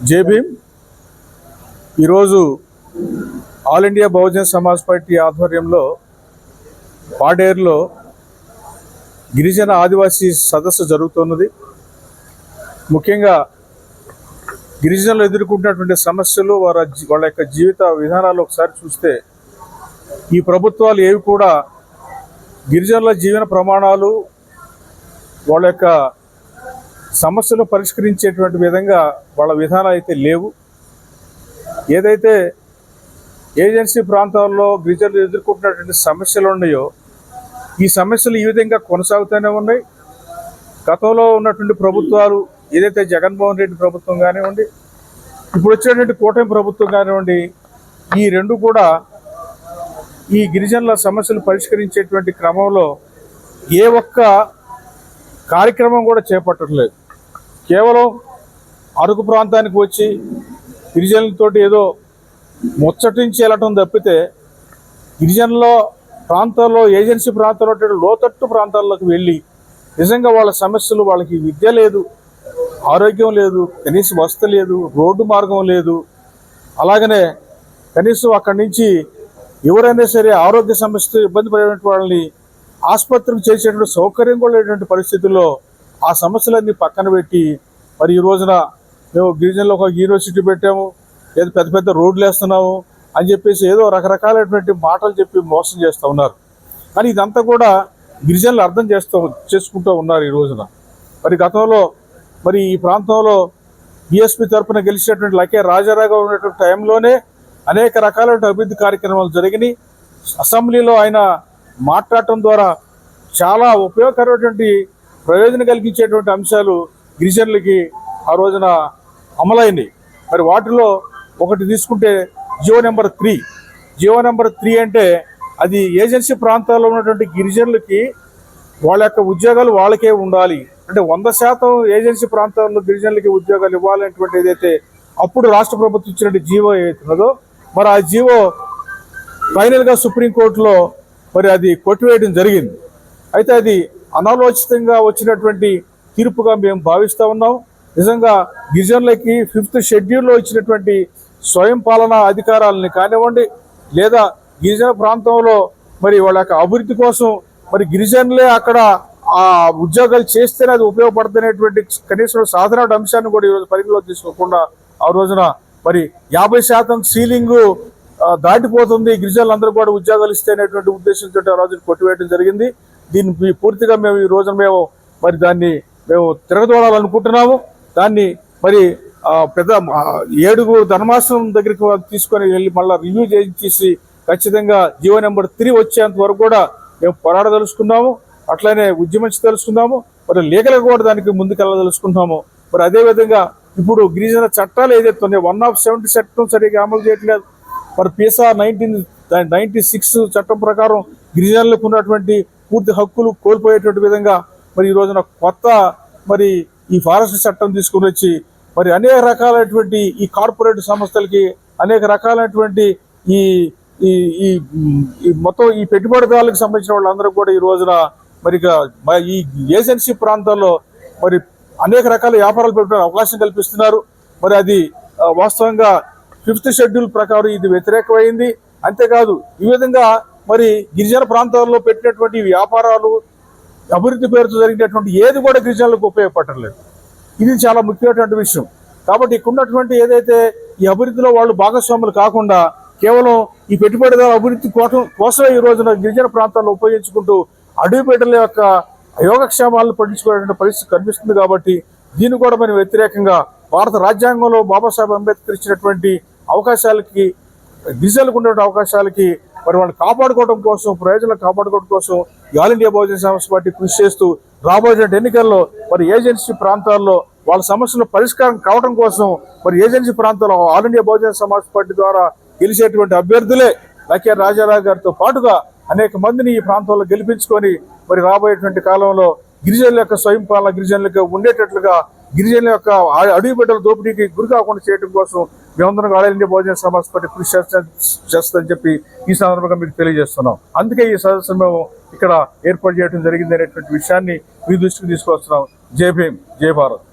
జై భీమ్. ఈరోజు all India Bahujan Samaj party ఆధ్వర్యంలో పాడేరులో గిరిజన ఆదివాసీ సదస్సు జరుగుతున్నది. ముఖ్యంగా గిరిజనులు ఎదుర్కొంటున్నటువంటి సమస్యలు, వాళ్ళ యొక్క జీవిత విధానాలు ఒకసారి చూస్తే ఈ ప్రభుత్వాలు ఏవి కూడా గిరిజనుల జీవన ప్రమాణాలు, వాళ్ళ యొక్క సమస్యలు పరిష్కరించేటువంటి విధంగా వాళ్ళ విధానాలు అయితే లేవు. ఏదైతే ఏజెన్సీ ప్రాంతాల్లో గిరిజనులు ఎదుర్కొంటున్నటువంటి సమస్యలు ఉన్నాయో ఈ సమస్యలు ఈ విధంగా కొనసాగుతూనే ఉన్నాయి. గతంలో ఉన్నటువంటి ప్రభుత్వాలు, ఏదైతే జగన్మోహన్ రెడ్డి ప్రభుత్వం కానివ్వండి, ఇప్పుడు వచ్చేటువంటి కూటమి ప్రభుత్వం కానివ్వండి, ఈ రెండు కూడా ఈ గిరిజనుల సమస్యలు పరిష్కరించేటువంటి క్రమంలో ఏ ఒక్క కార్యక్రమం కూడా చేపట్టట్లేదు. కేవలం అరకు ప్రాంతానికి వచ్చి గిరిజనులతోటి ఏదో ముచ్చటించి వెళ్ళటం తప్పితే గిరిజనుల ప్రాంతాల్లో, ఏజెన్సీ ప్రాంతాల్లో లోతట్టు ప్రాంతాల్లోకి వెళ్ళి నిజంగా వాళ్ళ సమస్యలు, వాళ్ళకి విద్య లేదు, ఆరోగ్యం లేదు, కనీసం వసతి లేదు, రోడ్డు మార్గం లేదు, అలాగనే కనీసం అక్కడి నుంచి ఎవరైనా సరే ఆరోగ్య సమస్యతో ఇబ్బంది పడేటువంటి వాళ్ళని ఆసుపత్రికి చేసేటువంటి సౌకర్యం కూడా లేనటువంటి పరిస్థితుల్లో ఆ సమస్యలన్నీ పక్కన పెట్టి మరి ఈ రోజున మేము గిరిజనులు ఒక యూనివర్సిటీ పెట్టాము, ఏదో పెద్ద పెద్ద రోడ్లు వేస్తున్నాము అని చెప్పేసి ఏదో రకరకాలైనటువంటి మాటలు చెప్పి మోసం చేస్తూ ఉన్నారు. కానీ ఇదంతా కూడా గిరిజనులు అర్థం చేసుకుంటూ ఉన్నారు ఈ రోజున. మరి గతంలో మరి ఈ ప్రాంతంలో బీఎస్పీ తరఫున గెలిచినటువంటి లకే రాజారావు ఉన్నటువంటి టైంలోనే అనేక రకాలైన అభివృద్ధి కార్యక్రమాలు జరిగినాయి. అసెంబ్లీలో ఆయన మాట్లాడటం ద్వారా చాలా ఉపయోగకరమైనటువంటి ప్రయోజనం కలిగించేటువంటి అంశాలు గిరిజనులకి ఆ రోజున అమలైనవి. మరి వాటిలో ఒకటి తీసుకుంటే జియో నెంబర్ 3 అంటే అది ఏజెన్సీ ప్రాంతాల్లో ఉన్నటువంటి గిరిజనులకి వాళ్ళ యొక్క ఉద్యోగాలు వాళ్ళకే ఉండాలి అంటే 100% ఏజెన్సీ ప్రాంతాల్లో గిరిజనులకి ఉద్యోగాలు ఇవ్వాలనేటువంటి ఏదైతే అప్పుడు రాష్ట్ర ప్రభుత్వం ఇచ్చినటువంటి జీవో ఏదైతున్నదో మరి ఆ జీవో ఫైనల్గా సుప్రీంకోర్టులో మరి అది కొట్టివేయడం జరిగింది. అయితే అది అనాలోచితంగా వచ్చినటువంటి తీర్పుగా మేము భావిస్తూ ఉన్నాం. నిజంగా గిరిజనులకి 5th షెడ్యూల్లో ఇచ్చినటువంటి స్వయం పాలనా అధికారాలని కానివ్వండి, లేదా గిరిజన ప్రాంతంలో మరి వాళ్ళ యొక్క అభివృద్ధి కోసం మరి గిరిజనులే అక్కడ ఆ ఉద్యోగాలు చేస్తేనే అది ఉపయోగపడుతున్నటువంటి కనీసం సాధారణ అంశాన్ని కూడా ఈరోజు పరిగణలో తీసుకోకుండా ఆ రోజున మరి 50% సీలింగు దాటిపోతుంది, గిరిజనులందరూ కూడా ఉద్యోగాలు ఇస్తేనేటువంటి ఉద్దేశంతో ఆ రోజున కొట్టివేయడం జరిగింది. దీన్ని పూర్తిగా మేము ఈ రోజున మరి దాన్ని తిరగదోడాలనుకుంటున్నాము. దాన్ని మరి పెద్ద 7 ధర్మాసనం దగ్గరికి తీసుకొని వెళ్ళి మళ్ళీ రివ్యూ చేసి ఖచ్చితంగా జియో నెంబర్ 3 వచ్చేంత వరకు కూడా మేము పోరాడదలుచుకున్నాము. అట్లనే ఉద్యమించదలుచుకున్నాము. మరి లీగల్గా కూడా దానికి ముందుకెళ్ళదలుచుకుంటున్నాము. మరి అదేవిధంగా ఇప్పుడు గిరిజన చట్టాలు ఏదైతే ఉన్నాయో 170 చట్టం సరిగ్గా అమలు చేయట్లేదు. మరి పీసా 1996 చట్టం ప్రకారం గిరిజనులకు ఉన్నటువంటి పూర్తి హక్కులు కోల్పోయేటువంటి విధంగా మరి ఈ రోజున కొత్త మరి ఈ ఫారెస్ట్ చట్టం తీసుకుని వచ్చి మరి అనేక రకాలైనటువంటి ఈ కార్పొరేట్ సంస్థలకి అనేక రకాలైనటువంటి ఈ ఈ మొత్తం ఈ పెట్టుబడిదారులకు సంబంధించిన వాళ్ళందరూ కూడా ఈ రోజున మరి ఈ ఏజెన్సీ ప్రాంతాల్లో మరి అనేక రకాల వ్యాపారాలు పెట్టడానికి అవకాశం కల్పిస్తున్నారు. మరి అది వాస్తవంగా 5th షెడ్యూల్ ప్రకారం ఇది వ్యతిరేకమైంది. అంతేకాదు ఈ విధంగా మరి గిరిజన ప్రాంతాల్లో పెట్టినటువంటి వ్యాపారాలు, అభివృద్ధి పేరుతో జరిగినటువంటి ఏది కూడా గిరిజనులకు ఉపయోగపడలేదు. ఇది చాలా ముఖ్యమైనటువంటి విషయం. కాబట్టి ఇక్కడ ఉన్నటువంటి ఏదైతే ఈ అభివృద్ధిలో వాళ్ళు భాగస్వాములు కాకుండా కేవలం ఈ పెట్టుబడిదారు అభివృద్ధి కోసమే ఈ రోజున గిరిజన ప్రాంతాల్లో ఉపయోగించుకుంటూ అడవి బిడ్డల యొక్క యోగక్షేమాలను పట్టించుకునే పరిస్థితి కనిపిస్తుంది. కాబట్టి దీన్ని కూడా మనం వ్యతిరేకంగా భారత రాజ్యాంగంలో బాబాసాహెబ్ అంబేద్కర్ ఇచ్చినటువంటి అవకాశాలకి, గిరిజనులకు ఉన్నటువంటి అవకాశాలకి మరి వాళ్ళని కాపాడుకోవడం కోసం, ప్రయోజనాలు కాపాడుకోవడం కోసం all India Bahujan Samaj party కృషి చేస్తూ రాబోయే ఎన్నికల్లో మరి ఏజెన్సీ ప్రాంతాల్లో వాళ్ళ సమస్యల పరిష్కారం కావడం కోసం మరి ఏజెన్సీ ప్రాంతాల్లో all India Bahujan Samaj party ద్వారా గెలిచేటువంటి అభ్యర్థులే లకే రాజారావు గారితో పాటుగా అనేక మందిని ఈ ప్రాంతంలో గెలిపించుకొని మరి రాబోయేటువంటి కాలంలో గిరిజనుల యొక్క స్వయం పాలన గిరిజనులకు ఉండేటట్లుగా, గిరిజనుల యొక్క అడవి బిడ్డల దోపిడీకి గురి కాకుండా చేయడం కోసం మేమందరం all India Bahujan Samaj party కృషి చేస్తుందని చెప్పి ఈ సందర్భంగా మీకు తెలియజేస్తున్నాం. అందుకే ఈ సదస్సును మేము ఇక్కడ ఏర్పాటు చేయడం జరిగింది అనేటువంటి విషయాన్ని మీ దృష్టికి తీసుకొస్తున్నాం. జై భీమ్, జై భారత్.